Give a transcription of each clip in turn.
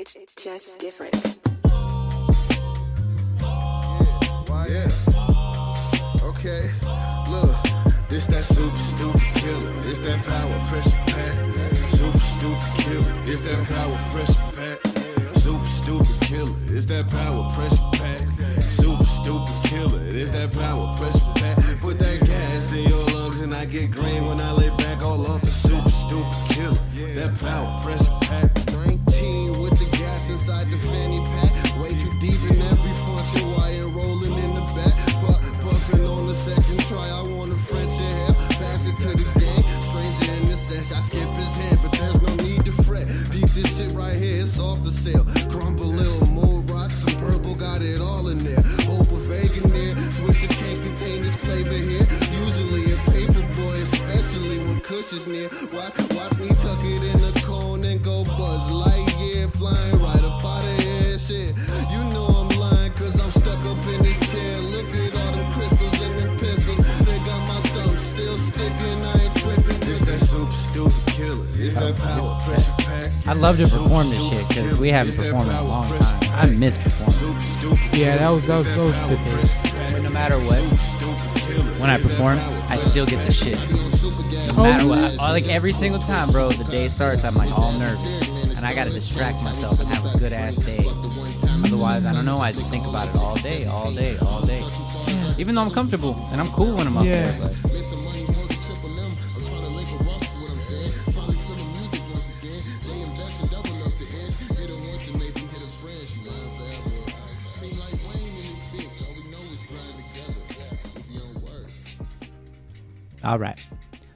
It's just different. Yeah. Okay. Look, this that super stupid killer. This that power pressure pack. Super stupid killer. This that power pressure pack. Super stupid killer. It's that power pressure pack. Super stupid killer. It's that power pressure pack. Put that gas in your lungs and I get green when I lay back all off the super stupid killer. That power pressure pack. 19 with the gas inside the fanny pack. Way too deep in every function. Wire rolling in the back. Puffing on the second try. I want a French inhale. Pass it to the gang. Stranger in the sesh. I skip his hand, but there's no need to fret. Peep this shit right here. It's off for sale. Crumble little more rocks. Some purple. Got it all in there. Hope of vegan there. Swisher can't contain this flavor here. Usually a paper boy, especially when Kush is near. Watch me tuck it in the cone and go Buzz Lightyear, flying right up out of here. Shit, you know I'm lying, cause I'm stuck up in this chair. Look at all them crystals and them pistols. They got my thumb still sticking. I ain't tripping. This that super stupid killer. It's that power pressure pack. I'd love to perform this shit because we haven't performed in a long time. I miss performing. Yeah, that was good days. But no matter what, when I perform, I still get the shit. No matter what, like every single time, bro, the day starts, I'm like all nervous. And I gotta distract myself and have a good ass day. Otherwise, I don't know, I just think about it all day. Even though I'm comfortable and I'm cool when I'm up there, but. All right.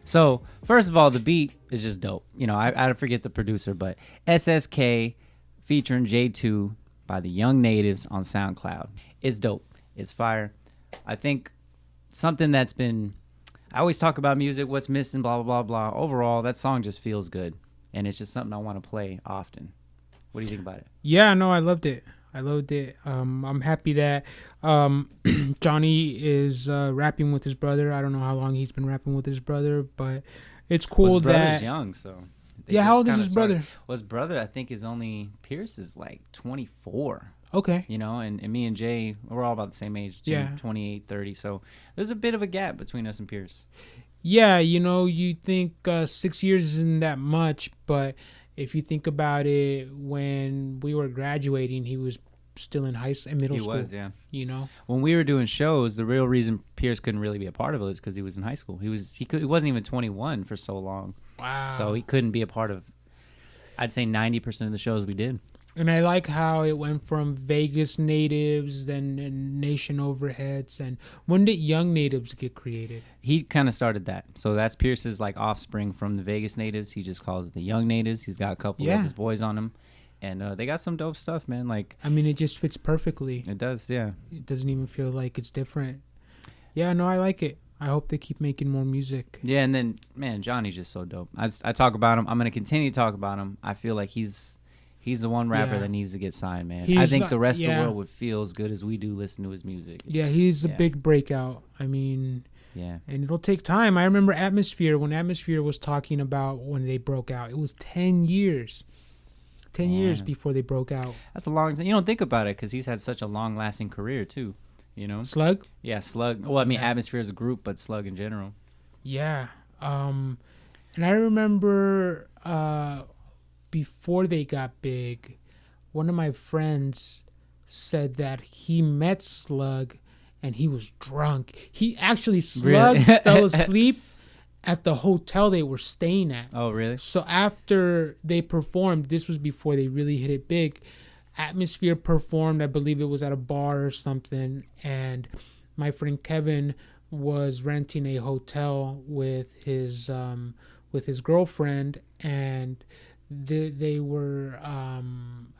So, first of all, the beat is just dope. You know, I forget the producer, but SSK featuring J2 by the Young Natives on SoundCloud. It's dope. It's fire. I think something that's been... I always talk about music, what's missing, blah, blah, blah, blah. Overall, that song just feels good. And it's just something I want to play often. What do you think about it? Yeah, no, I loved it. I'm happy that Johnny is rapping with his brother. I don't know how long he's been rapping with his brother, but it's cool his brother's that... young, so... Yeah, how old is his brother? Well, his brother, I think, is only... Pierce is like 24. Okay. You know, and me and Jay, we're all about the same age. Too, 28, 30. So there's a bit of a gap between us and Pierce. Yeah, you know, you think 6 years isn't that much, but... If you think about it, when we were graduating, he was still in middle school. He was, yeah. You know, when we were doing shows, the real reason Pierce couldn't really be a part of it was because he was in high school. He wasn't even 21 for so long. Wow. So he couldn't be a part of, I'd say 90% of the shows we did. And I like how it went from Vegas Natives, then Nation Overheads, and when did Young Natives get created? He kind of started that. So that's Pierce's like offspring from the Vegas Natives. He just calls it the Young Natives. He's got a couple of his boys on him. And they got some dope stuff, man. Like, I mean, it just fits perfectly. It does, yeah. It doesn't even feel like it's different. Yeah, no, I like it. I hope they keep making more music. Yeah, and then, man, Johnny's just so dope. I talk about him. I'm going to continue to talk about him. I feel like he's the one rapper that needs to get signed, man. I think the rest of the world would feel as good as we do listen to his music. He's a big breakout. I mean, and it'll take time. I remember Atmosphere, when Atmosphere was talking about when they broke out. It was 10 years. 10 years before they broke out. That's a long time. You don't think about it because he's had such a long-lasting career, too. You know? Slug? Yeah, Slug. Well, I mean, Atmosphere as a group, but Slug in general. Yeah. And I remember... before they got big, one of my friends said that he met Slug and he was drunk. Slug fell asleep at the hotel they were staying at. Oh, really? So after they performed, this was before they really hit it big, Atmosphere performed, I believe it was at a bar or something, and my friend Kevin was renting a hotel with his girlfriend, and they were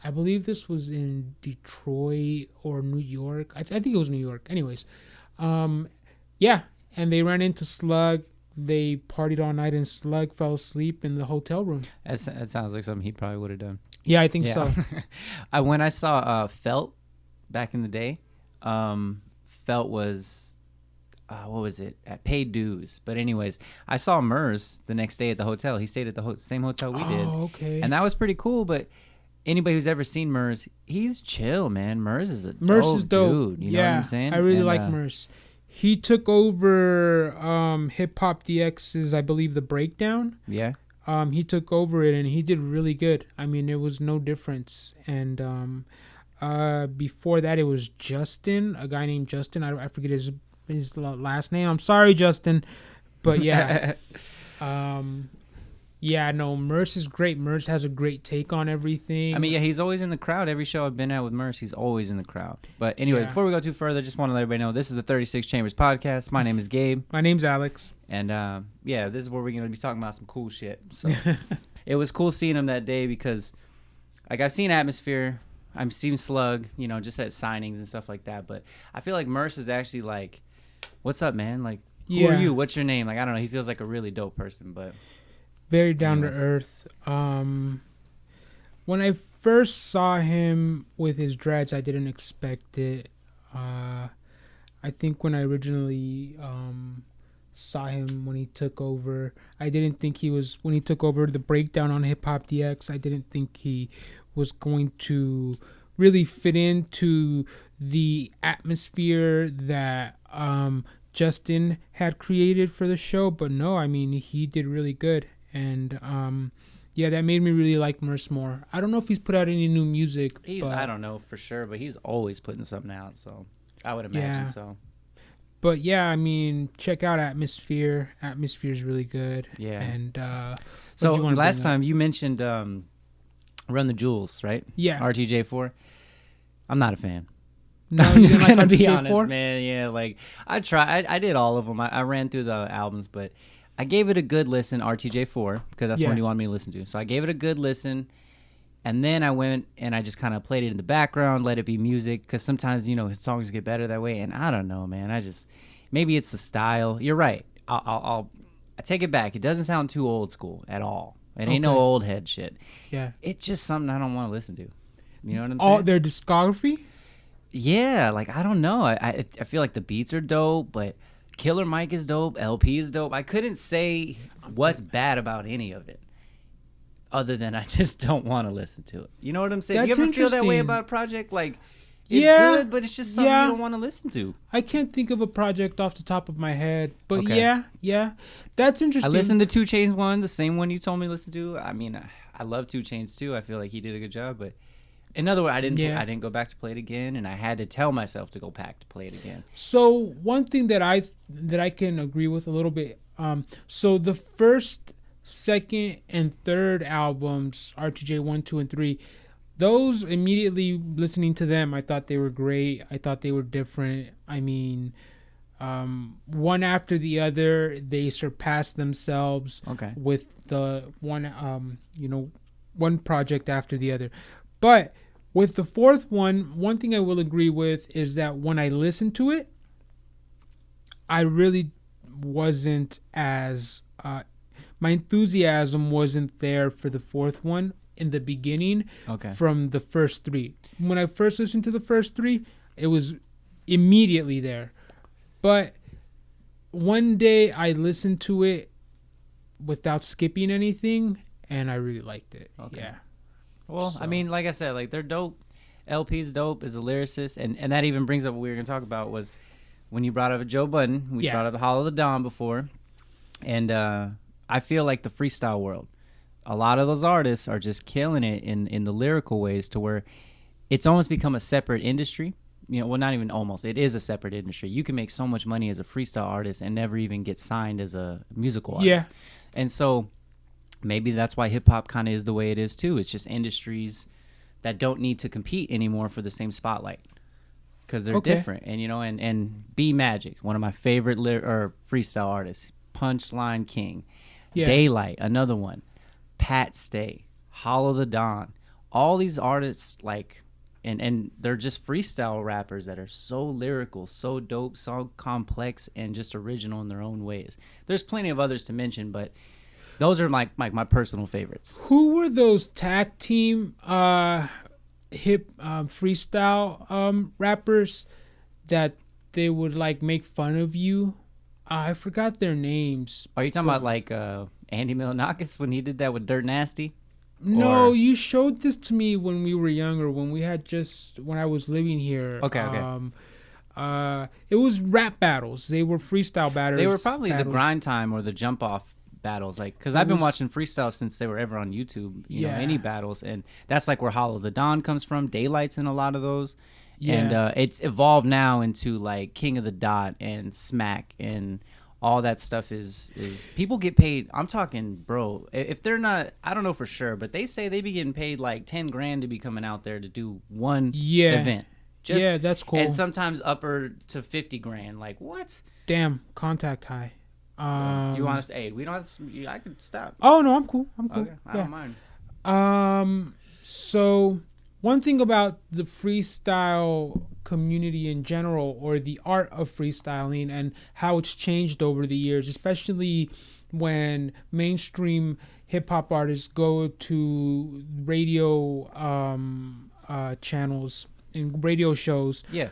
I believe this was in Detroit or New York. I think it was New York. Anyways, and they ran into Slug. They partied all night, and Slug fell asleep in the hotel room. That sounds like something he probably would have done. Yeah, I think so. When I saw Felt back in the day, Felt was what was it, at Paid Dues. But anyways, I saw Murs the next day at the hotel. He stayed at the same hotel we did. Oh, okay. And that was pretty cool, but anybody who's ever seen Murs, he's chill, man. Murs is a Murs dope is dope. dude. You know what I'm saying? I really And, like Murs. He took over Hip Hop DX's, I believe, The Breakdown. Yeah. He took over it and he did really good. I mean, it was no difference. And before that, it was Justin, a guy named Justin. I forget his last name. I'm sorry, Justin, but yeah. Yeah, no, Murs is great. Murs has a great take on everything. I mean, yeah, he's always in the crowd. Every show I've been at with Murs, he's always in the crowd. But anyway, Yeah. before we go too further, just want to let everybody know this is the 36 Chambers podcast. My name is Gabe. My name's Alex. And yeah, this is where we're going to be talking about some cool shit. So it was cool seeing him that day because, like, I've seen Atmosphere. I've seen Slug, you know, just at signings and stuff like that. But I feel like Murs is actually like, what's up, man? Like, who Yeah. are you? What's your name? Like, I don't know. He feels like a really dope person, but... Very down to Anyways. earth. When I first saw him with his dreads, I didn't expect it. I think when I originally saw him when he took over, I didn't think he was, when he took over The Breakdown on Hip Hop DX, I didn't think he was going to really fit into the atmosphere that Justin had created for the show. But no, I mean, he did really good. And yeah, that made me really like Murs more. I don't know if he's put out any new music. I don't know for sure, but he's always putting something out, so I would imagine Yeah. so. But yeah, I mean, check out Atmosphere. Atmosphere's really good. Yeah. And So what'd you wanna last bring up? time you mentioned Run the Jewels, right? Yeah. RTJ4. I'm not a fan. No, I'm you just didn't gonna like be RTJ4? honest, man. Yeah, like I tried. I did all of them. I ran through the albums, but I gave it a good listen. RTJ4 because that's Yeah. what he wanted me to listen to. So I gave it a good listen, and then I went and I just kind of played it in the background, let it be music. Because sometimes his songs get better that way. And I don't know, man. Maybe it's the style. You're right. I take it back. It doesn't sound too old school at all. It ain't no Okay. old head shit. Yeah. It's just something I don't want to listen to. You know what I'm All saying? their discography? Yeah, like I don't know. I feel like the beats are dope, but Killer Mike is dope. LP is dope. I couldn't say what's bad about any of it, other than I just don't want to listen to it. You know what I'm saying? That's You ever feel that way interesting. about a project? Like it's Yeah, good, but it's just something yeah. you don't want to listen to. I can't think of a project off the top of my head. But Okay. yeah. That's I interesting. listened to 2 Chainz one, the same one you told me to listen to. I mean, I love 2 Chainz too. I feel like he did a good job, but. In other words, I didn't go back to play it again, and I had to tell myself to go back to play it again. So one thing that I can agree with a little bit. So the first, second, and third albums, RTJ 1, 2, and 3, those immediately listening to them, I thought they were great. I thought they were different. I mean, one after the other, they surpassed themselves. Okay. With the one, one project after the other, but with the fourth one thing I will agree with is that when I listened to it, I really wasn't as my enthusiasm wasn't there for the fourth one in the beginning. Okay. From the first 3. When I first listened to the first 3, it was immediately there. But one day I listened to it without skipping anything, and I really liked it. Okay. Yeah. Well, I So- mean, like I said, like they're dope. LP's dope as a lyricist, and that even brings up what we were gonna talk about was when you brought up Joe Budden. We Yeah. brought up Hollow the Dawn before, and I feel like the freestyle world, a lot of those artists are just killing it in the lyrical ways to where it's almost become a separate industry. Well, not even almost. It is a separate industry. You can make so much money as a freestyle artist and never even get signed as a musical artist. Yeah. And so maybe that's why hip hop kind of is the way it is too. It's just industries that don't need to compete anymore for the same spotlight because they're Okay. different. And and B Magic, one of my favorite freestyle artists, Punchline King, Yeah. Daylight, another one, Pat Stay, Hollow the Dawn, all these artists and they're just freestyle rappers that are so lyrical, so dope, so complex, and just original in their own ways. There's plenty of others to mention, but those are my personal favorites. Who were those tag team hip freestyle rappers that they would like make fun of you? I forgot their names. Are you talking about like Andy Milonakis when he did that with Dirt Nasty? No, Or- you showed this to me when we were younger, when I was living here. Okay. It was rap battles. They were freestyle battles. They were probably the battles. grind time or the jump off battles, like because It I've been was- watching freestyle since they were ever on YouTube. You know, Yeah. any battles, and that's like where Hollow the Dawn comes from. Daylight's in a lot of those, and Yeah. it's evolved now into like King of the Dot and Smack and all that stuff is people get paid. I'm talking, bro. If they're not, I don't know for sure, but they say they be getting paid like 10 grand to be coming out there to do one Yeah. event. Yeah, that's cool. And sometimes upper to 50 grand. Like what? Damn, contact high. You want us? Hey, we don't. Have to, I could stop. Oh no, I'm cool. I'm cool. Okay, I Yeah. don't mind. So one thing about the freestyle community in general, or the art of freestyling, and how it's changed over the years, especially when mainstream hip hop artists go to radio channels and radio shows. Yeah.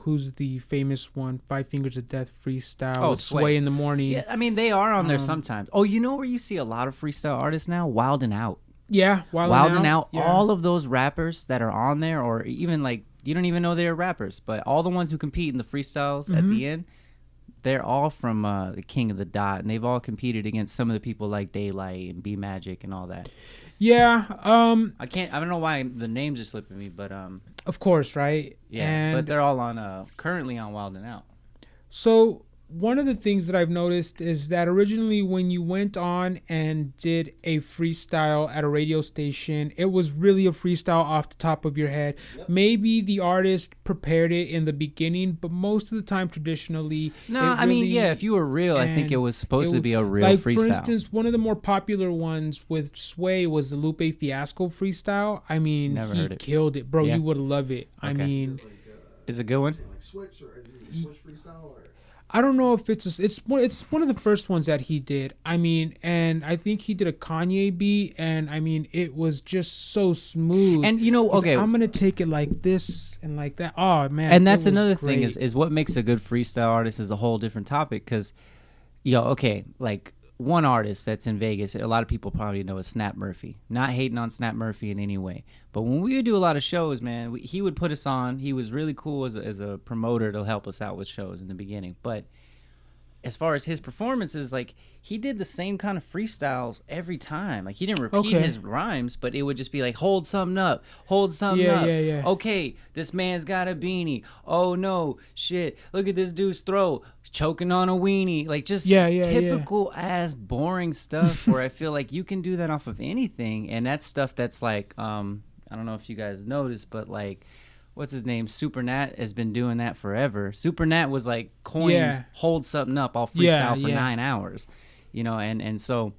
Who's the famous one? Five Fingers of Death freestyle. Oh, with Sway. Sway in the Morning. Yeah, I mean they are on there sometimes. Oh, you know where you see a lot of freestyle artists now? Wild and Out. Yeah, Wild and Out. Yeah. All of those rappers that are on there, or even like you don't even know they're rappers, but all the ones who compete in the freestyles at the end, they're all from the King of the Dot, and they've all competed against some of the people like Daylight and B Magic and all that. Yeah. I don't know why the names are slipping me, but Of course, right? yeah, And but they're all on currently on Wild and Out. so one of the things that I've noticed is that originally when you went on and did a freestyle at a radio station, it was really a freestyle off the top of your head. Maybe the artist prepared it in the beginning, but most of the time traditionally No, it I mean, really- yeah, if you were real, I think and it was supposed to it be a real like, freestyle. For instance, one of the more popular ones with Sway was the Lupe Fiasco freestyle. I mean, Never he heard it. killed it, bro. Yeah. You would love it. I Okay. mean, Is it a good one? Like Switch, or is it Switch freestyle? Or I don't know if it's one of the first ones that he did. I mean, and I think he did a Kanye beat, and I mean, it was just so smooth. And you know, He's okay, like, I'm gonna take it like this and like that. Oh man, and it that's was another thing great. is what makes a good freestyle artist is a whole different topic because okay, like one artist that's in Vegas, a lot of people probably know is Snap Murphy. Not hating on Snap Murphy in any way, but when we would do a lot of shows, man, he would put us on. He was really cool as a promoter to help us out with shows in the beginning, but as far as his performances, like he did the same kind of freestyles every time. Like he didn't repeat Okay. his rhymes, but it would just be like, hold something up, hold something Yeah, up. yeah, yeah. Okay, this man's got a beanie. Oh no, shit! Look at this dude's throat, choking on a weenie. Like just Yeah, yeah, typical ass boring stuff. Where I feel like you can do that off of anything, and that's stuff that's like, I don't know if you guys noticed, but like. What's his name? Super Nat has been doing that forever. Super Nat was like coined Yeah. hold something up. I'll freestyle Yeah, for yeah. 9 hours. You know, and so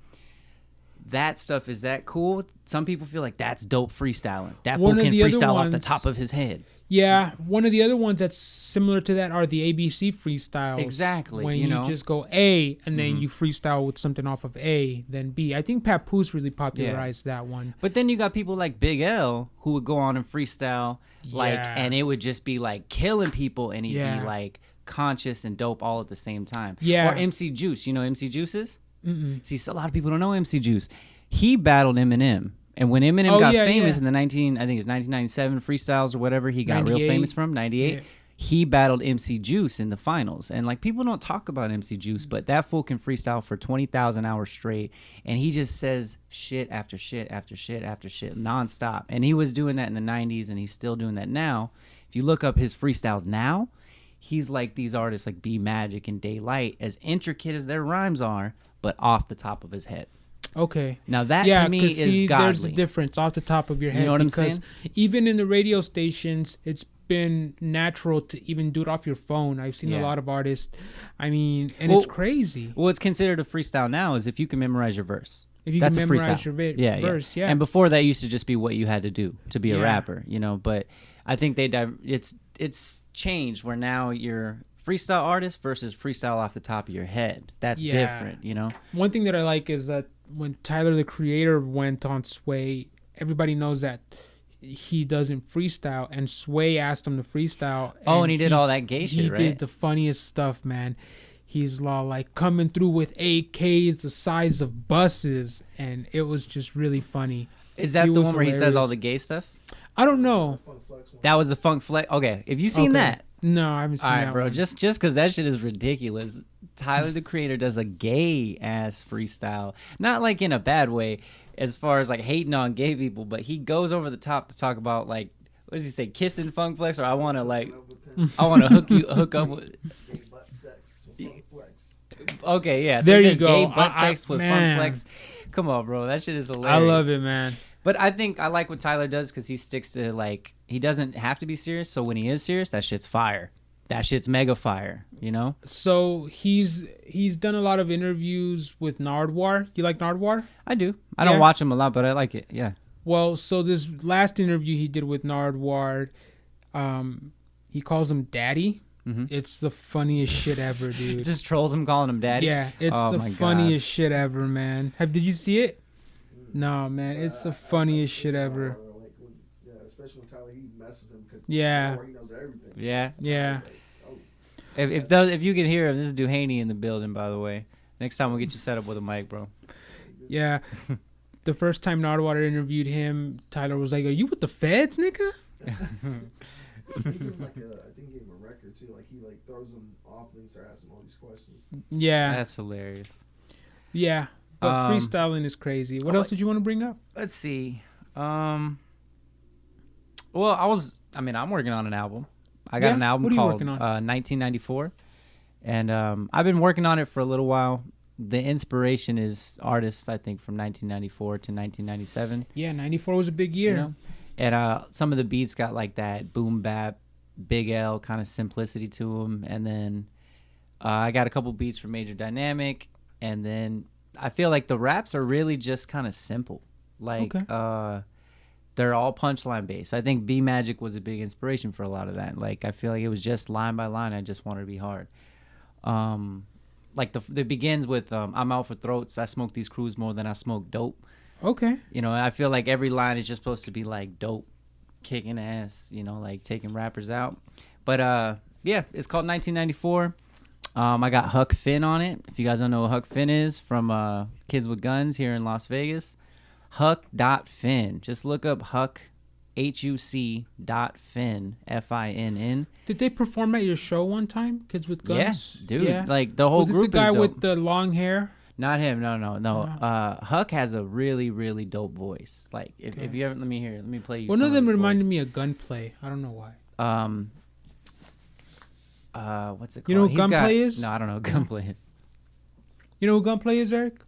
that stuff is that cool. Some people feel like that's dope freestyling. That fool One of can the other freestyle off the ones- top of his head. Yeah, one of the other ones that's similar to that are the ABC freestyles. Exactly, When you you, know. just go A and then you freestyle with something off of A, then B. I think Papoose really popularized that one. But then you got people like Big L who would go on and freestyle like Yeah. and it would just be like killing people and he'd Yeah. be like conscious and dope all at the same time. Yeah. Or MC Juice. You know who MC Juice is? See, a lot of people don't know MC Juice. He battled Eminem. And when Eminem Oh, got yeah, famous yeah. in the 1997 freestyles or whatever, he got real 98. famous from 98. Yeah. He battled MC Juice in the finals. And like people don't talk about MC Juice, but that fool can freestyle for 20,000 hours straight. And he just says shit after shit after shit after shit nonstop. And he was doing that in the 90s and he's still doing that now. If you look up his freestyles now, he's like these artists like B Magic and Daylight, as intricate as their rhymes are, but off the top of his head. Okay. Now that Yeah, to me 'cause is see, there's a godly. difference off the top of your head. know what I'm because saying? even in the radio stations, it's been natural to even do it off your phone. I've seen Yeah. a lot of artists. I mean, and Well, it's crazy. What's considered a freestyle now is if you can memorize your verse. If you That's can a memorize freestyle. your verse, yeah. And before that used to just be what you had to do to be a Yeah. rapper, you know. But I think it's changed where now you're freestyle artist versus freestyle off the top of your head. That's Yeah. different, you know. One thing that I like is that when Tyler the Creator went on Sway, everybody knows that he doesn't freestyle, and Sway asked him to freestyle. Oh, and he did all that gay He shit, right? did the funniest stuff, man. he's like coming through with AKs the size of buses, and it was just really funny. Is that He the was one where he says all hilarious. the gay stuff? I don't know. Funk Flex one. That was the Funk Flex. Okay, if you seen Okay. that, No, I haven't seen all right, that bro. one. Just because that shit is ridiculous. Tyler the Creator does a gay ass freestyle, not like in a bad way, as far as like hating on gay people, but he goes over the top to talk about like, what does he say, kissing Funk Flex, or I want to like, Up with him, I want to hook up with. gay butt sex with Funk Flex. Okay, yeah. So There he you says go. Gay butt I- sex with man. Funk Flex. Come on, bro. That shit is I hilarious. love it, man. But I think I like what Tyler does because he sticks to like he doesn't have to be serious. So when he is serious, that shit's fire. That shit's mega fire. You know? So he's done a lot of interviews with Nardwar. You like Nardwar? I do. I Yeah. don't watch him a lot, but I like it. Yeah. Well, so this last interview he did with Nardwar, he calls him Daddy. Mhm. It's the funniest shit ever, dude. Just trolls him calling him daddy. Yeah, it's Oh the my God. funniest shit ever, man. Did you see it? No, man, it's the funniest shit ever. Like when, yeah, especially when Tyler, he messes him because Yeah. he knows everything. Yeah. Yeah. Oh, If you can hear him, this is Duhaney in the building, by the way. Next time we'll get you set up with a mic, bro. Yeah. The first time Nardwar interviewed him, Tyler was like, "Are you with the feds, nigga?" he gave him like I think he gave him a record too. Like he like throws him off and starts asking all these questions. Yeah. That's hilarious. Yeah. But Um, freestyling is crazy. What else did you want to bring up? Let's see. Well, I'm working on an album. I got Yeah? an album What are you called working on? 1994. And I've been working on it for a little while. The inspiration is artists, I think, from 1994 to 1997. Yeah, 94 was a big year. You know? And some of the beats got like that boom bap, Big L kind of simplicity to them. And then I got a couple beats from Major Dynamic. And then I feel like the raps are really just kind of simple. Like, they're all punchline based. I think B Magic was a big inspiration for a lot of that. Like, I feel like it was just line by line. I just wanted to be hard. Like it begins with I'm out for throats. I smoke these crews more than I smoke dope. Okay. You know, I feel like every line is just supposed to be like dope, kicking ass. You know, like taking rappers out. But yeah, it's called 1994. I got Huck Finn on it. If you guys don't know what Huck Finn is, from Kids with Guns here in Las Vegas. Huck.Finn. Just look up Huck, HUC.Finn, FINN. Did they perform at your show one time, Kids with Guns? Yeah, dude. Like the whole was it group the guy is dope. with the long hair? Not him. No. Huck has a really, really dope voice. Like if you ever let me hear it, let me play you. One some of them his reminded voice. me of Gunplay. I don't know why. What's it called? You know who He's Gunplay is? No, I don't know who Gunplay is. You know who Gunplay is, Eric?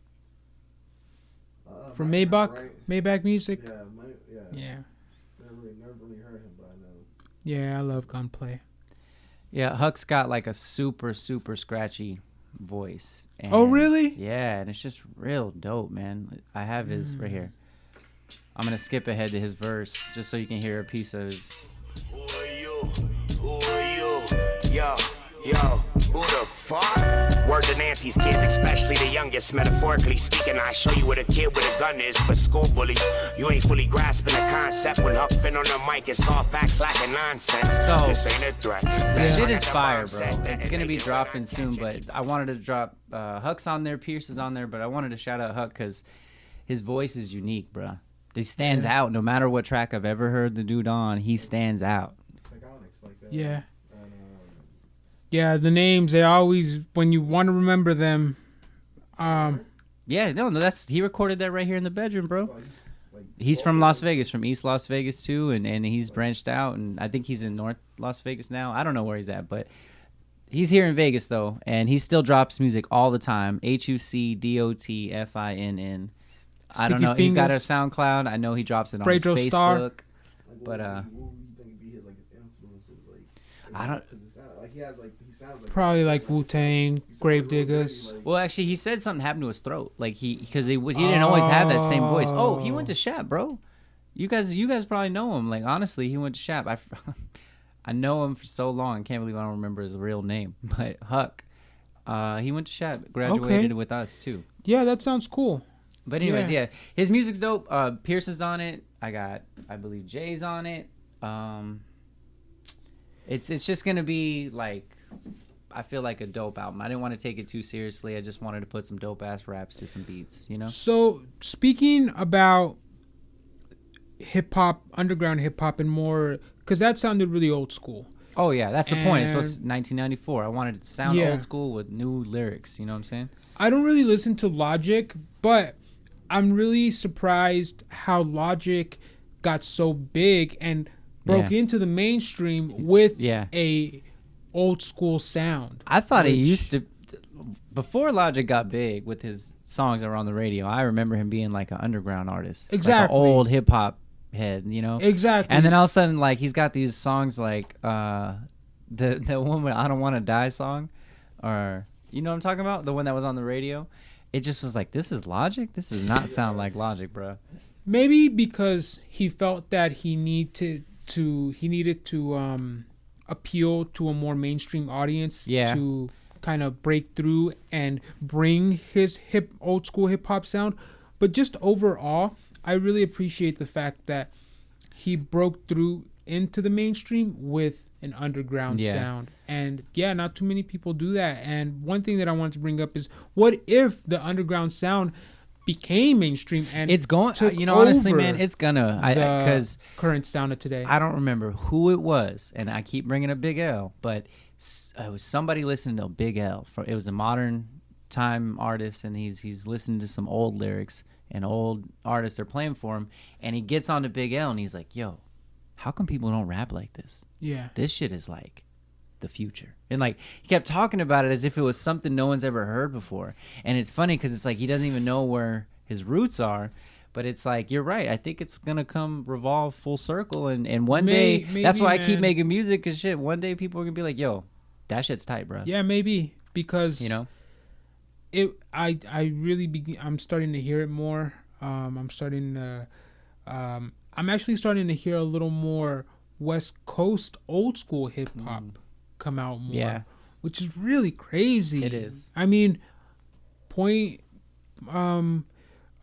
From Mike, Maybach, right? Maybach Music. Yeah, yeah. Yeah. Never really heard him, but I know. Yeah, I love Gunplay. Yeah, Huck's got like a super, super scratchy voice. And, Oh, really? Yeah, and it's just real dope, man. I have his right here. I'm gonna skip ahead to his verse just so you can hear a piece of his. Who are you? Who are you? Yo, who the fuck? Word to Nancy's kids, especially the youngest. Metaphorically speaking, I show you what a kid with a gun is for school bullies. You ain't fully grasping the concept when Huck Finn on the mic. It's all facts lacking nonsense. So, this ain't a threat. Shit is fire, bro. It's gonna be dropping soon, but I wanted to drop Huck's on there, Pierce is on there, but I wanted to shout out Huck because his voice is unique, bro. He stands out. No matter what track I've ever heard the dude on, he stands out. Like Onyx, like Yeah. And, Yeah, the names, they always, when you want to remember them, Yeah, no, he recorded that right here in the bedroom, bro. like He's from Las Vegas, from East Las Vegas too, and he's branched out, and I think he's in North Las Vegas now. I don't know where he's at, but he's here in Vegas though, and he still drops music all the time. HUCDOTFINN. I don't Sticky know. He's got a Fingers. SoundCloud. I know he drops it on Fredo his Star. Facebook. like, But, what would you think would be his like his influences? Like I don't- Cause it sound, like he has like he sounds like probably like Wu-Tang, he sounds Gravediggers. Like, Well, actually, he said something happened to his throat, like because he didn't always have that same voice. Oh, he went to Shap, bro. You guys probably know him. Like honestly, he went to Shap. I know him for so long. I can't believe I don't remember his real name. But Huck, he went to Shap, graduated with us too. Yeah, that sounds cool. But anyways, Yeah. yeah, his music's dope. Pierce is on it. I believe Jay's on it. It's just gonna be like I feel like a dope album. I didn't want to take it too seriously. I just wanted to put some dope ass raps to some beats, you know? So speaking about hip hop, underground hip hop, and more, because that sounded really old school. Oh yeah, that's the point. It's supposed to And- 1994. I wanted it to sound Yeah. old school with new lyrics, you know what I'm saying? I don't really listen to Logic, but I'm really surprised how Logic got so big and broke Yeah. into the mainstream with yeah. a old school sound. I thought he Which- used to before Logic got big with his songs that were on the radio. I remember him being like an underground artist, Exactly. like an old hip hop head, you know. Exactly. And then all of a sudden, like he's got these songs like the one with "I Don't Want to Die" song, or you know what I'm talking about, the one that was on the radio. It just was like, this is Logic. This does not sound like Logic, bro. Maybe because he felt that he needed to appeal to a more mainstream audience, Yeah. to kind of break through and bring his old school hip hop sound. But just overall, I really appreciate the fact that he broke through into the mainstream with an underground Yeah. sound. And yeah, not too many people do that. And one thing that I wanted to bring up is, what if the underground sound became mainstream and It's going, took you know, honestly, over man, it's gonna, the because current sound of today? I don't remember who it was, and I keep bringing up Big L, but it was somebody listening to Big L. It was a modern time artist, and he's listening to some old lyrics and old artists are playing for him, and he gets onto Big L, and he's like, "Yo, how come people don't rap like this? Yeah. This shit is like the future." And like he kept talking about it as if it was something no one's ever heard before. And it's funny because it's like he doesn't even know where his roots are. But it's like, you're right. I think it's gonna come revolve full circle, and one day that's maybe, why I keep man. making music, cause shit, one day people are gonna be like, "Yo, that shit's tight, bro." Yeah, maybe, because You know? I really I'm starting to hear it more. I'm actually starting to hear a little more West Coast old school hip hop come out more. Yeah. Which is really crazy. It is. I mean,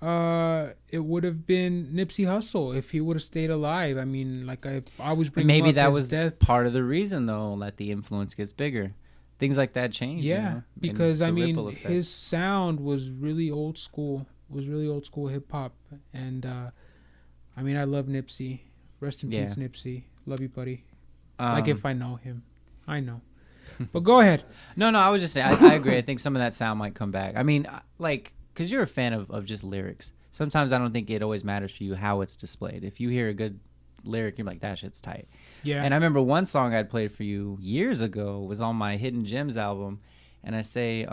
it would have been Nipsey Hussle if he would have stayed alive. I mean, like I always bring Maybe up that his was death. part of the reason, though, that the influence gets bigger. Things like that change. you Yeah, know? And because it's a I mean, ripple effect. his sound was really old school. Hip hop, and I mean, I love Nipsey. Rest in peace, Nipsey. Love you, buddy. Like if I know him, I know. But go ahead. No, I was just saying, I agree. I think some of that sound might come back. I mean, like, because you're a fan of just lyrics. Sometimes I don't think it always matters for you how it's displayed. If you hear a good lyric, you're like, that shit's tight. Yeah. And I remember one song I'd played for you years ago was on my Hidden Gems album. And I say,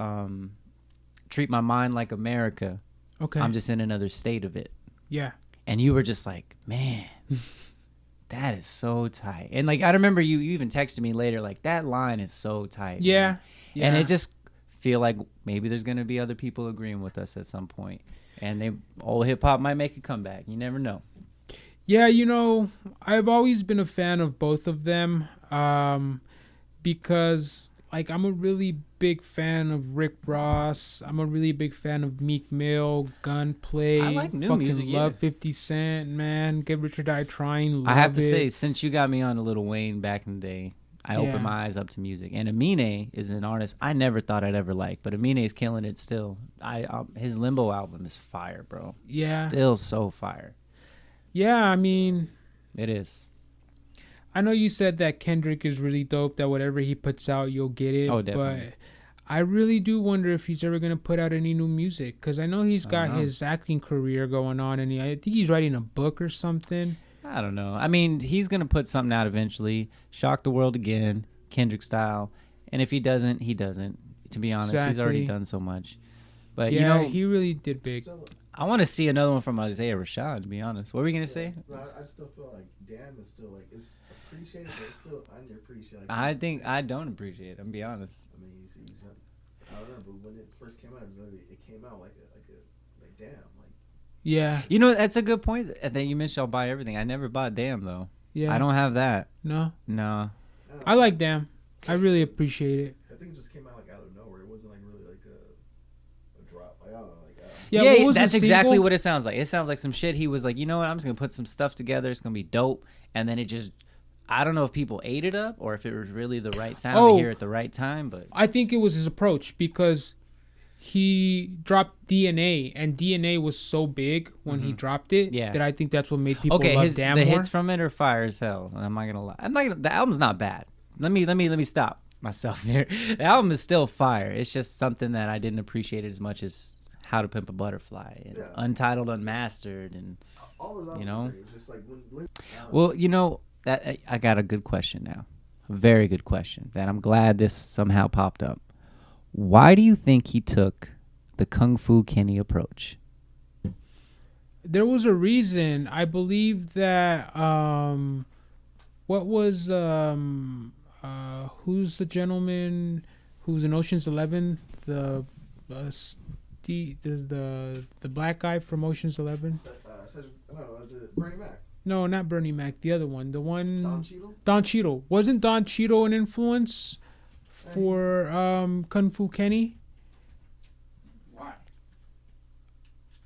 treat my mind like America. Okay. I'm just in another state of it. Yeah. And you were just like, man, that is so tight. And like, I remember you even texted me later, like, that line is so tight. Yeah. man. Yeah. And it just feel like maybe there's going to be other people agreeing with us at some point. And old hip hop might make a comeback. You never know. Yeah, you know, I've always been a fan of both of them, because like I'm a really big fan of Rick Ross. I'm a really big fan of Meek Mill, Gunplay. I like new fucking music, love yeah. 50 Cent, man. Get Rich or Die Trying. I have to love say, it. since you got me on to Lil Wayne back in the day, I Yeah. opened my eyes up to music. And Amine is an artist I never thought I'd ever like, but Amine is killing it still. His Limbo album is fire, bro. Yeah. Still so fire. Yeah, I mean, It is. I know you said that Kendrick is really dope, that whatever he puts out, you'll get it. Oh, definitely. But I really do wonder if he's ever going to put out any new music, because I know he's got know. his acting career going on, and I think he's writing a book or something. I don't know. I mean, he's going to put something out eventually. Shock the world again, Kendrick style. And if he doesn't, he doesn't. To be honest, he's already Exactly. done so much. But, Yeah, you know, he really did big. So, I want to see another one from Isaiah Rashad, to be honest. What were we going to say? but I still feel like Damn is still like it's appreciated, but it's still underappreciated. Like, I think I don't appreciate it, I'm be honest. I mean, he's young. I don't know, but when it first came out, it came out like damn, like Yeah, You know, that's a good point that you mentioned. I'll buy everything. I never bought Damn, though. yeah. I don't have that. No, No. I like Damn. I really appreciate it. I think it just came out like out of nowhere. It wasn't like really like a drop. Like I don't know, like Yeah, Yeah, what was the that's exactly single? what it sounds like. It sounds like some shit he was like, you know what, I'm just going to put some stuff together. It's going to be dope. And then it just, I don't know if people ate it up or if it was really the right sound Oh. to hear at the right time, but I think it was his approach because he dropped DNA, and DNA was so big when he dropped it Yeah. that I think that's what made people okay, love Damn the more. hits from it are fire as hell. I'm not gonna lie. The album's not bad. Let me stop myself here. The album is still fire. It's just something that I didn't appreciate as much as How to Pimp a Butterfly and Yeah. Untitled Unmastered and All those albums You know? are great. Just like when well, you know that I got a good question now. A very good question that I'm glad this somehow popped up. Why do you think he took the Kung Fu Kenny approach? There was a reason. I believe that what was who's the gentleman who's in Ocean's 11, the black guy from Ocean's 11? was it Bernie Mac? No, not Bernie Mac. The other one. The one Don Cheadle? Don Cheadle. Wasn't Don Cheadle an influence for Kung Fu Kenny? Why?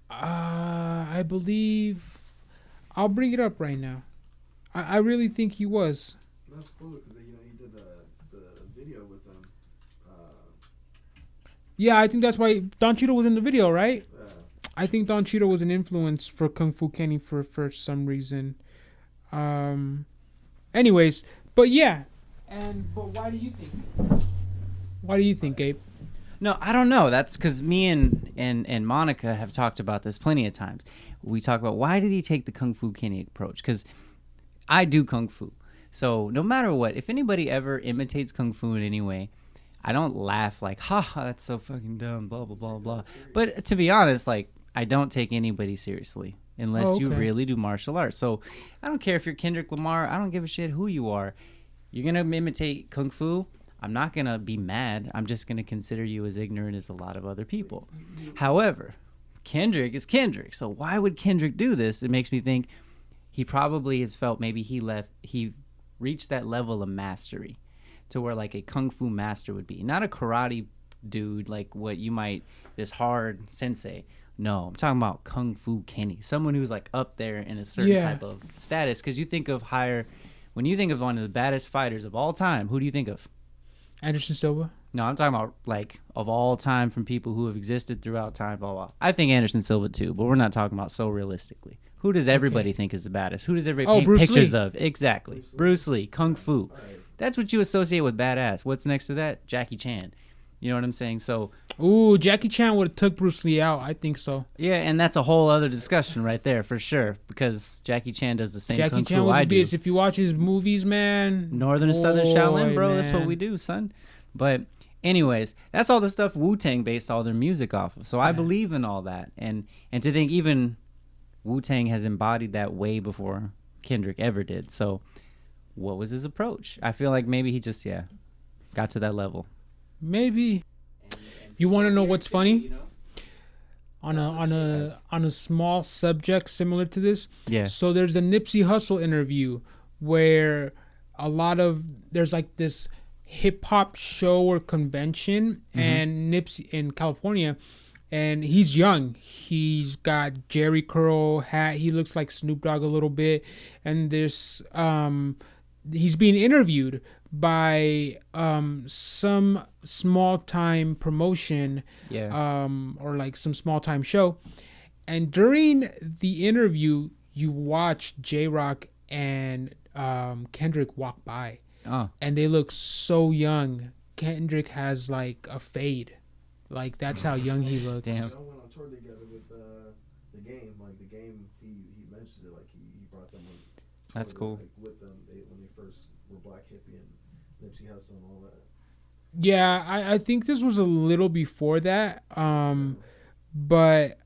I believe. I'll bring it up right now. I really think he was. That's cool because he did the video with them. Yeah, I think that's why Don Cheadle was in the video, right? Yeah. I think Don Cheadle was an influence for Kung Fu Kenny for some reason. Anyways, but yeah. But why do you think? Why do you think, Gabe? No, I don't know. That's because me and Monica have talked about this plenty of times. We talk about why did he take the Kung Fu Kenny approach? Because I do Kung Fu. So no matter what, if anybody ever imitates Kung Fu in any way, I don't laugh like, ha, that's so fucking dumb, blah, blah, blah, blah. But to be honest, like, I don't take anybody seriously unless you okay. really do martial arts. So I don't care if you're Kendrick Lamar. I don't give a shit who you are. You're going to imitate Kung Fu. I'm not going to be mad. I'm just going to consider you as ignorant as a lot of other people. However, Kendrick is Kendrick. So why would Kendrick do this? It makes me think he probably has felt maybe he reached that level of mastery to where like a Kung Fu master would be. Not a karate dude like what you might, this hard sensei. No, I'm talking about Kung Fu Kenny. Someone who's like up there in a certain type of status. Because you think of when you think of one of the baddest fighters of all time, who do you think of? Anderson Silva? No, I'm talking about like of all time from people who have existed throughout time, blah, blah. I think Anderson Silva too, but we're not talking about so realistically. Who does everybody think is the baddest? Who does everybody paint Bruce pictures Lee. of? Exactly. Bruce Lee, Kung Fu. That's what you associate with badass. What's next to that? Jackie Chan. You know what I'm saying? So, Ooh, Jackie Chan would have took Bruce Lee out. I think so. yeah, and that's a whole other discussion right there for sure because Jackie Chan does the same Jackie Kung Chan Fu was I a do. bitch. If you watch his movies, man. Northern and Southern Shaolin, bro. That's what man. we do, son. But anyways, that's all the stuff Wu-Tang based all their music off of. So I believe in all that. And to think even Wu-Tang has embodied that way before Kendrick ever did. So what was his approach? I feel like maybe he just, got to that level. Maybe. You want to know what's funny? On a small subject similar to this. Yeah. So there's a Nipsey Hussle interview where there's like this hip hop show or convention and Nipsey in California, and he's young. He's got Jerry curl hat. He looks like Snoop Dogg a little bit, and there's he's being interviewed by some small time promotion or like some small time show, and during the interview you watch J-Rock and Kendrick walk by, and they look so young. Kendrick has like a fade, like that's how young he looks. Damn. They all went on tour together with the game. Like the game, he mentions it. Like he brought them on. That's tour, cool. Like, with them when they first were Black Hippie and Nipsey Hussle and all that. Yeah, I think this was a little before that. But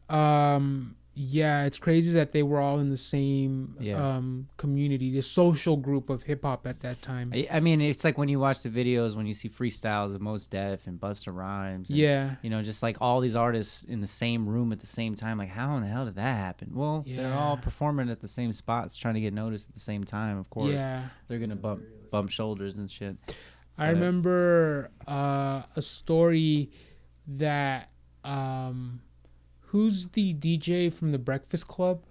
yeah, it's crazy that they were all in the same community, the social group of hip hop at that time. I mean, it's like when you watch the videos, when you see freestyles of Mos Def and Busta Rhymes. And, Yeah. You know, just like all these artists in the same room at the same time. Like, how in the hell did that happen? Well, they're all performing at the same spots, trying to get noticed at the same time, of course. Yeah. They're going to bump shoulders and shit. I remember a story that who's the DJ from the Breakfast Club?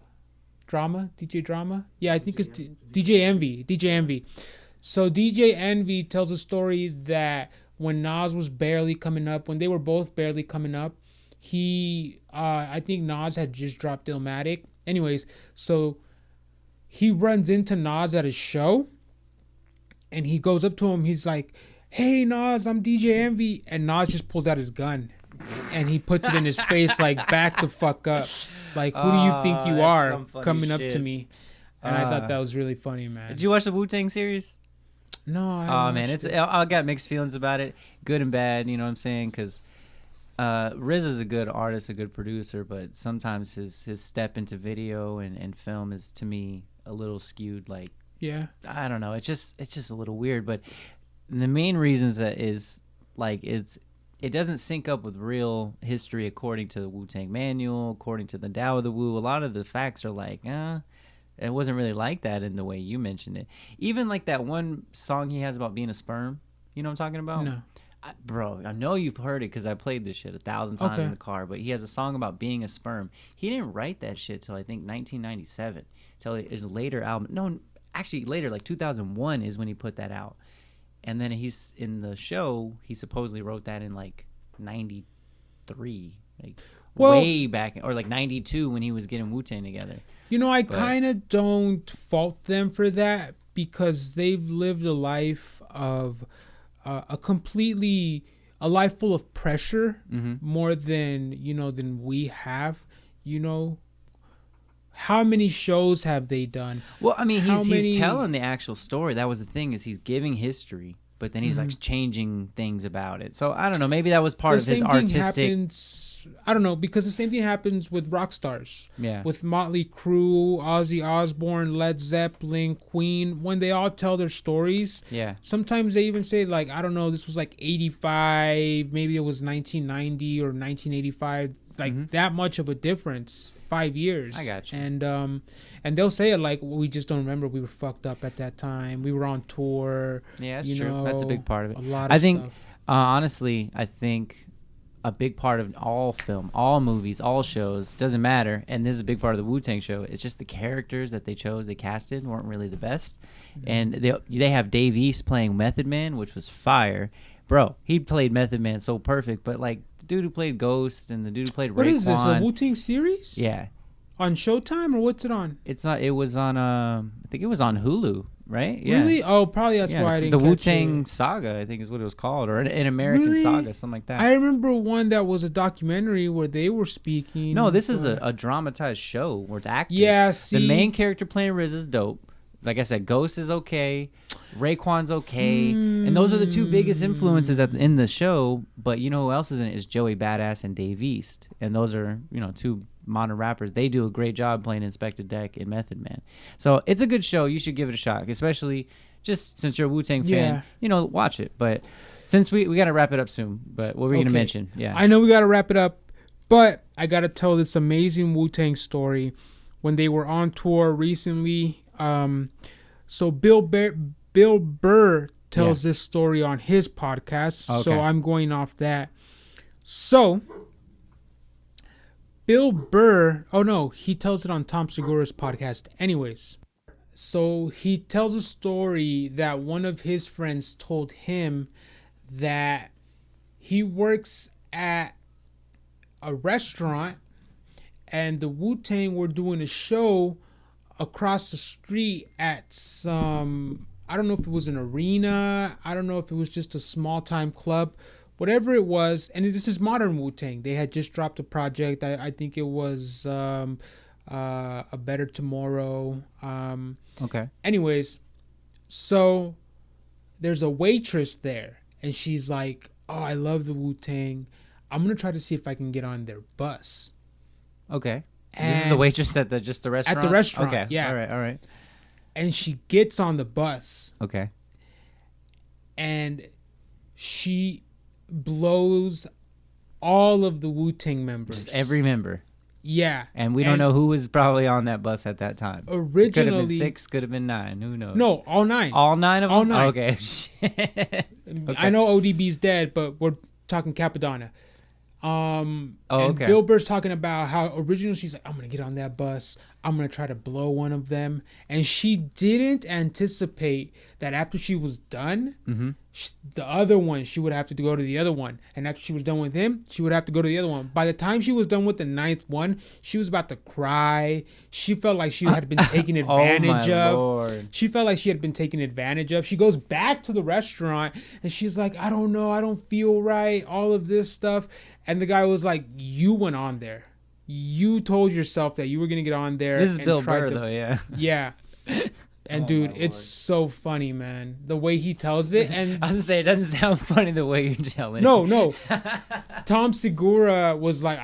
DJ Drama. Yeah, I think it's DJ Envy. So DJ Envy tells a story that when Nas was barely coming up, when they were both barely coming up, I think Nas had just dropped Illmatic. Anyways, so he runs into Nas at a show, and he goes up to him. He's like, "Hey Nas, I'm DJ Envy," and Nas just pulls out his gun, and he puts it in his face like, "Back the fuck up! Like, who do you think you that's are some funny coming up shit. to me?" And I thought that was really funny, man. Did you watch the Wu-Tang series? No, I Oh haven't man, watched it's it. I got mixed feelings about it, good and bad. You know what I'm saying? Because Riz is a good artist, a good producer, but sometimes his step into video and film is, to me, a little skewed. Like, Yeah. I don't know, it's just a little weird. But the main reasons that is like it doesn't sync up with real history according to the Wu-Tang Manual, according to the Tao of the Wu. A lot of the facts are like, it wasn't really like that in the way you mentioned it. Even like that one song he has about being a sperm. You know what I'm talking about? No. Bro, I know you've heard it because I played this shit 1,000 times Okay. in the car. But he has a song about being a sperm. He didn't write that shit till I think 1997. Till his later album. No, actually later, like 2001 is when he put that out. And then he's in the show. He supposedly wrote that in like 93, like Well- way back, or like 92 when he was getting Wu-Tang together. You know, I kind of don't fault them for that because they've lived a life of a life full of pressure more than we have. You know, how many shows have they done? Well, I mean, How he's many- telling the actual story. That was the thing, is he's giving history, but then he's like changing things about it. So I don't know. Maybe that was part of his artistic. I don't know, because the same thing happens with rock stars. Yeah. With Motley Crue, Ozzy Osbourne, Led Zeppelin, Queen, when they all tell their stories. Yeah. Sometimes they even say, like, I don't know, this was like 85, maybe it was 1990 or 1985, like that much of a difference, 5 years. I got you. And they'll say it like, we just don't remember, we were fucked up at that time, we were on tour. Yeah, that's you true. know, That's a big part of it. A lot of I think, stuff. honestly, I think a big part of all film, all movies, all shows, doesn't matter, and this is a big part of the Wu-Tang show, it's just the characters that they casted weren't really the best. And they have Dave East playing Method Man, which was fire. Bro, he played Method Man so perfect, but like the dude who played Ghost and the dude who played Raekwon. What is this, a Wu-Tang series? Yeah. On Showtime, or what's it on? It's not. It was on. I think it was on Hulu, right? Yeah. Really? Oh, probably that's Yeah, why I it's didn't the catch Wu-Tang it. Saga, I think is what it was called, or an American Really? Saga, something like that. I remember one that was a documentary where they were speaking. No, this is but- a dramatized show with actors. Yeah, the see? main character playing Riz is dope. Like I said, Ghost is okay, Raekwon's okay, and those are the two biggest influences in the show. But you know who else is in it? Is Joey Badass and Dave East, and those are two modern rappers. They do a great job playing Inspector Deck and Method Man. So it's a good show. You should give it a shot, especially just since you're a Wu-Tang fan. Watch it. But since we got to wrap it up soon, but what were we gonna Okay. mention? Yeah, I know we got to wrap it up, but I got to tell this amazing Wu-Tang story when they were on tour recently. So Bill Burr tells this story on his podcast, Okay. so I'm going off that. So Bill Burr, he tells it on Tom Segura's podcast. Anyways, so he tells a story that one of his friends told him that he works at a restaurant and the Wu-Tang were doing a show across the street at some, I don't know if it was an arena, I don't know if it was just a small time club, whatever it was. And this is modern Wu-Tang. They had just dropped a project. I think it was A Better Tomorrow. okay. Anyways, so there's a waitress there and she's like, oh, I love the Wu-Tang. I'm going to try to see if I can get on their bus. Okay. This is the And- waitress at the restaurant? At the restaurant, Okay. yeah. All right. And she gets on the bus Okay. and she blows all of the Wu-Tang members. Just every member. Yeah. And we don't know who was probably on that bus at that time. Could have been Originally 6, could have been 9. Who knows? No, all 9. All 9 of them? All 9. Okay. Shit. I know ODB's dead, but we're talking Capadonna. And okay. Bill Burr's talking about how originally she's like, I'm gonna get on that bus. I'm gonna try to blow one of them. And she didn't anticipate that after she was done, the other one, she would have to go to the other one. And after she was done with him, she would have to go to the other one. By the time she was done with the 9th one, she was about to cry. She felt like she had been taken advantage of. Lord. She felt like she had been taken advantage of. She goes back to the restaurant and she's like, I don't know, I don't feel right, all of this stuff. And the guy was like, you went on there. You told yourself that you were going to get on there. This is and Bill tried Burr, to- though, yeah. Yeah. And dude, it's so funny, man. The way he tells it. And I was gonna say, it doesn't sound funny the way you're telling no, it. no. Tom Segura was like,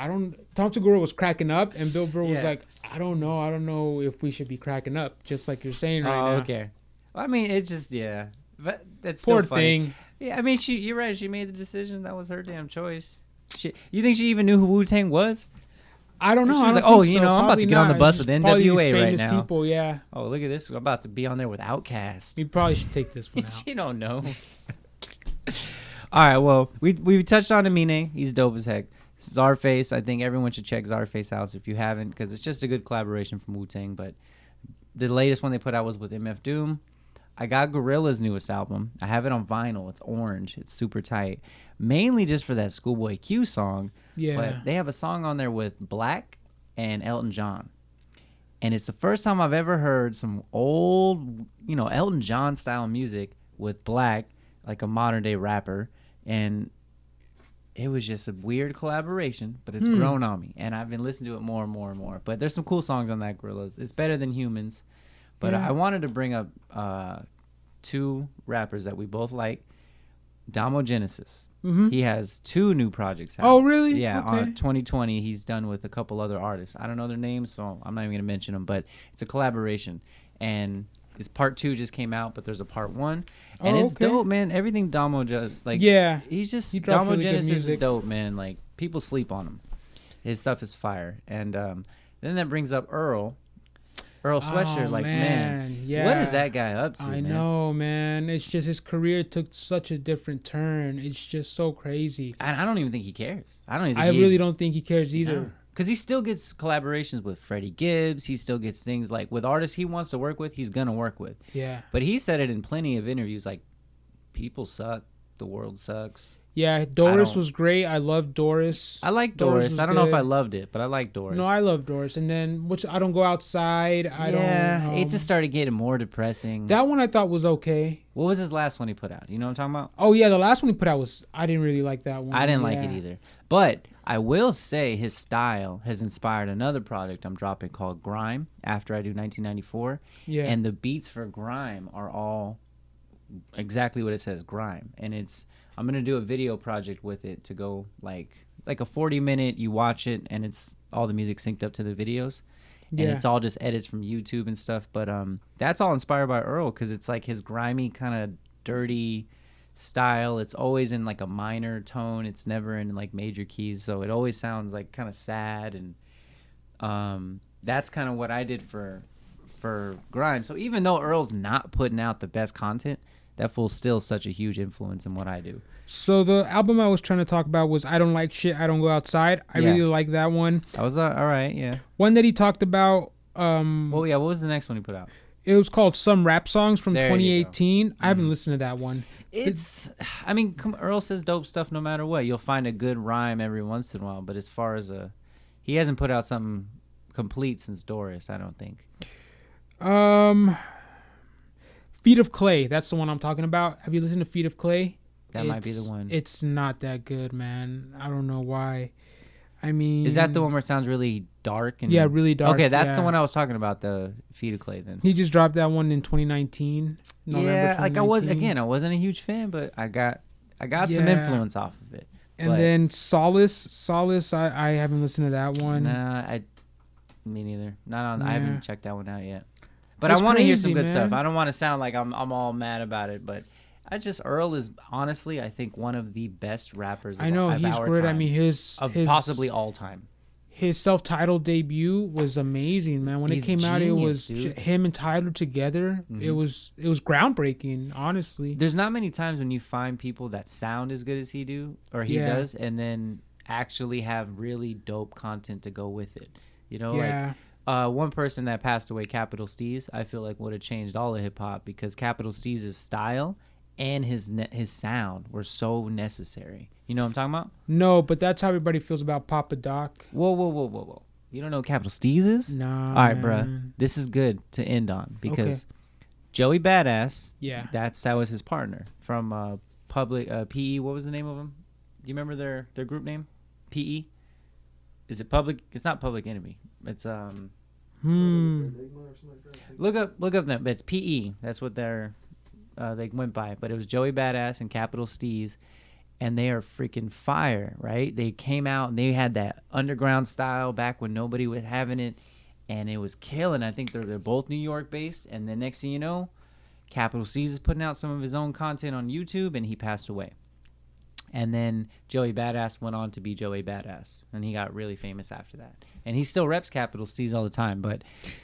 Tom Segura was cracking up, and Bill Burr was Yeah. like, I don't know if we should be cracking up, just like you're saying right Oh, now. okay. Well, I mean, it's just, yeah. But that's Poor still funny. thing. Yeah, I mean, you're right. She made the decision. That was her damn choice. You think she even knew who Wu-Tang was? I don't know. She I was don't like, oh, think you so. know, I'm about to Probably get on the not. bus It's with probably these NWA right famous now. people, yeah. Oh, look at this. I'm about to be on there with Outkast. You probably should take this one out. She don't know. All right, well, we touched on Amine. He's dope as heck. Czarface, I think everyone should check Czarface out if you haven't, because it's just a good collaboration from Wu-Tang. But the latest one they put out was with MF Doom. I got Gorilla's newest album. I have it on vinyl. It's orange. It's super tight. Mainly just for that Schoolboy Q song. Yeah. But they have a song on there with Black and Elton John. And it's the first time I've ever heard some old, Elton John style music with Black, like a modern day rapper. And it was just a weird collaboration, but it's grown on me. And I've been listening to it more and more and more. But there's some cool songs on that Gorillaz. It's better than Humans. But Yeah. I wanted to bring up two rappers that we both like. Damo Genesis. He has 2 new projects out. Oh, really? Yeah, Okay. on 2020, he's done with a couple other artists. I don't know their names, so I'm not even going to mention them, but it's a collaboration. And his part 2 just came out, but there's a part 1. And Oh, it's okay. dope, man. Everything Damo does, like, Yeah. he's just, He drops Damo really good Genesis is music. dope, man. Like, people sleep on him. His stuff is fire. And then that brings up Earl Sweatshirt. Oh, Like, man, yeah. what is that guy up to, I man? know, man. It's just his career took such a different turn. It's just so crazy. And I don't even think he cares. I don't even I think really don't think he cares either. Because he still gets collaborations with Freddie Gibbs. He still gets things like with artists he wants to work with, he's going to work with. Yeah. But he said it in plenty of interviews, like, people suck. The world sucks. Yeah, Doris don't- was great. I love Doris. I like Doris Doris. was I don't know if I good. loved it, but I like Doris. No, I love Doris. And then I Don't Go Outside. I yeah, don't. it just started getting more depressing. That one I thought was okay. What was his last one he put out? You know what I'm talking about? Oh yeah, the last one he put out I didn't really like that one. I didn't like Yeah. it either. But I will say his style has inspired another project I'm dropping called Grime after I do 1994. Yeah. And the beats for Grime are all exactly what it says, Grime. And I'm going to do a video project with it to go like a 40-minute, you watch it and it's all the music synced up to the videos. And Yeah. it's all just edits from YouTube and stuff. But that's all inspired by Earl because it's like his grimy kind of dirty style. It's always in like a minor tone. It's never in like major keys. So it always sounds like kind of sad. And that's kind of what I did for Grime. So even though Earl's not putting out the best content, that fool's still such a huge influence in what I do. So the album I was trying to talk about was I Don't Like Shit, I Don't Go Outside. I Yeah. really like that one. I was all right, yeah. One that he talked about, Well, yeah, what was the next one he put out? it was called Some Rap Songs from There you go. 2018. I haven't listened to that one. I mean, Earl says dope stuff no matter what. You'll find a good rhyme every once in a while, but as far as he hasn't put out something complete since Doris, I don't think. Feet of Clay, that's the one I'm talking about. Have you listened to Feet of Clay? That might be the one. It's not that good, man. I don't know why. I mean, Is that the one where it sounds really dark? And Yeah, really dark, Okay, that's the yeah. one I was talking about, the Feet of Clay then. He just dropped that one in 2019. November Yeah, like I 2019. wasn't a huge fan, but I got some Yeah. influence off of it. And But, then Solace, I haven't listened to that one. me neither. Not on. I Yeah. haven't checked that one out yet. But That's I want to hear some crazy, good stuff. man. I don't want to sound like I'm all mad about it, but Earl is honestly, I think, one of the best rappers. I know of he's our great. I time. mean, his possibly all time. his self-titled debut was amazing, man. When He's it came out, it was genius, dude. him and Tyler together. It was groundbreaking, honestly. There's not many times when you find people that sound as good as he Yeah. does, and then actually have really dope content to go with it. You know, Yeah. like one person that passed away, Capital Steez, I feel like would have changed all of hip hop because Capital Steez's style and his sound were so necessary. You know what I'm talking about? No, but that's how everybody feels about Papa Doc. Whoa. You don't know what Capital Steez is? Nah. All right, bruh. This is good to end on because Okay. Joey Badass, Yeah. that was his partner from Public PE. What was the name of him? Do you remember their group name? PE? Is it Public? It's not Public Enemy. It's Enigma or something like that. look up them. It's PE. That's what they went by. But it was Joey Badass and Capital Steez, and they are freaking fire, right? They came out and they had that underground style back when nobody was having it, and it was killing. I think they're both New York based, and then next thing you know, Capital Steez is putting out some of his own content on YouTube, and he passed away. And then Joey Badass went on to be Joey Badass, and he got really famous after that. And he still reps Capital Steez all the time, but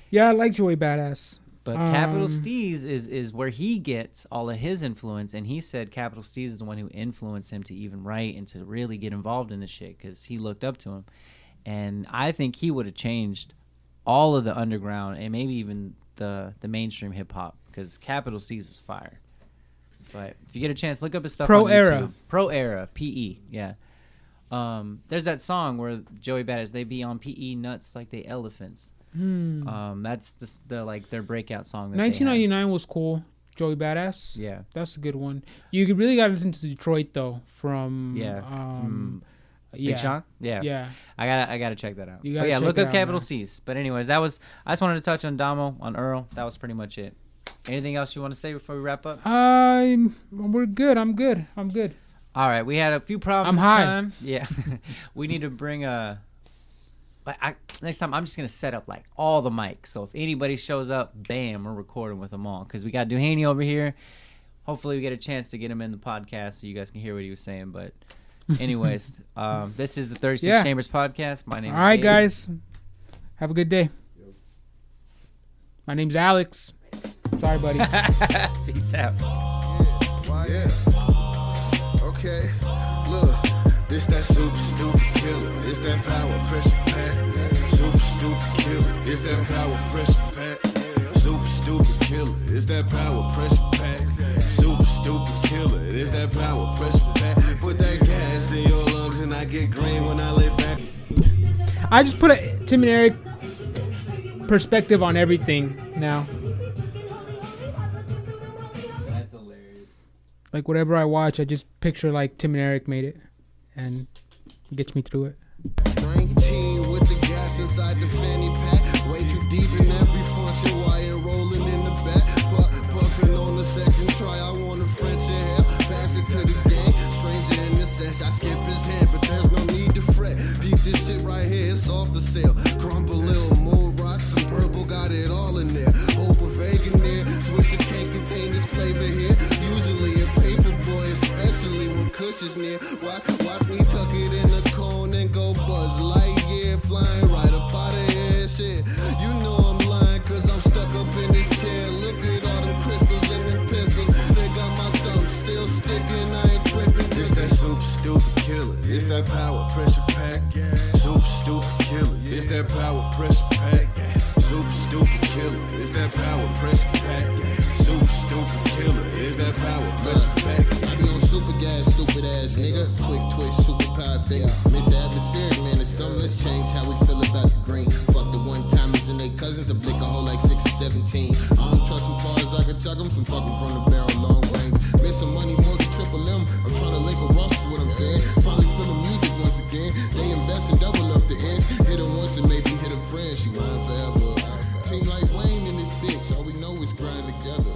Yeah, I like Joey Badass. Capital Steez is where he gets all of his influence, and he said Capital Steez is the one who influenced him to even write and to really get involved in this shit because he looked up to him. And I think he would have changed all of the underground and maybe even the mainstream hip hop because Capital Steez is fire. But if you get a chance, look up his stuff Pro on Era. YouTube. Pro Era, PE, yeah. There's that song where Joey Badass, they be on PE nuts like they elephants. That's the like their breakout song. That 1999 was cool. Joey Badass. Yeah. That's a good one. You really got to listen to Detroit though. From Big Sean. Yeah. Yeah. I gotta check that out. You But gotta yeah, check look it up out, Capital man. C's. But anyways, I just wanted to touch on Damo, on Earl. That was pretty much it. Anything else you want to say before we wrap up? We're good. I'm good. All right, we had a few problems I'm this high. time. Yeah, we need to bring next time I'm just gonna set up like all the mics. So if anybody shows up, bam, we're recording with them all. Because we got Duhaney over here. Hopefully we get a chance to get him in the podcast so you guys can hear what he was saying. But anyways, this is the 36 Chambers podcast. My name is All right, Gabe. guys. Have a good day. My name's Alex. Sorry, buddy. Peace out. Yeah. Okay. Look, this that super stupid killer. It's that power pressure pack. Super stupid killer. It's that power pressure pack. Super stupid killer. It's that power pressure pack. Super stupid killer. It's that power pressure pack. Put that gas in your lungs and I get green when I lay back. I just put a Tim and Eric perspective on everything now. That's hilarious. Like whatever I watch, I just picture like Tim and Eric made it, and it gets me through it. 19 with the gas inside the fanny pack. Way too deep in every function. Wire rolling in the back. Puffing on the second try. I want a French in hell. Pass it to the gang. Stranger in the sesh. I skip his hand, but there's no need to fret. Peep this shit right here. It's all for sale. Crumble little more rocks. Some purple. Got it all in there. Hope of vegan there. Swisher can't contain this flavor here. Usually a paper boy, especially when Kush is near. Watch me tuck it in the cone and go Buzz Lightyear, flying right up out of here. Shit, you know I'm lying, cause I'm stuck up in this chair. Look at all them crystals and them pistols. They got my thumb still sticking, I ain't tripping. It's that super stupid killer. It's that power pressure pack. Super stupid killer. It's that power pressure pack. Super stupid killer. It's that power pressure pack. Super stupid killer. It's that power pressure pack. I be on super gas, stupid ass nigga. Quick twitch, super power figures. Mr. Atmospheric, man, it's something. Let's change how we feel about the green. Fuck the one timers and they cousins to blick a hole like 6 or 17. I don't trust them far as I can chuck them. Some fucking from the barrel long range. Missing money more than Triple M. I'm trying to link a Ross is what I'm saying. Finally feeling music once again. They invest and double up the ends. Hit her once and maybe hit a friend. She mine forever. Team like Wayne in this bitch. All we know is grind together.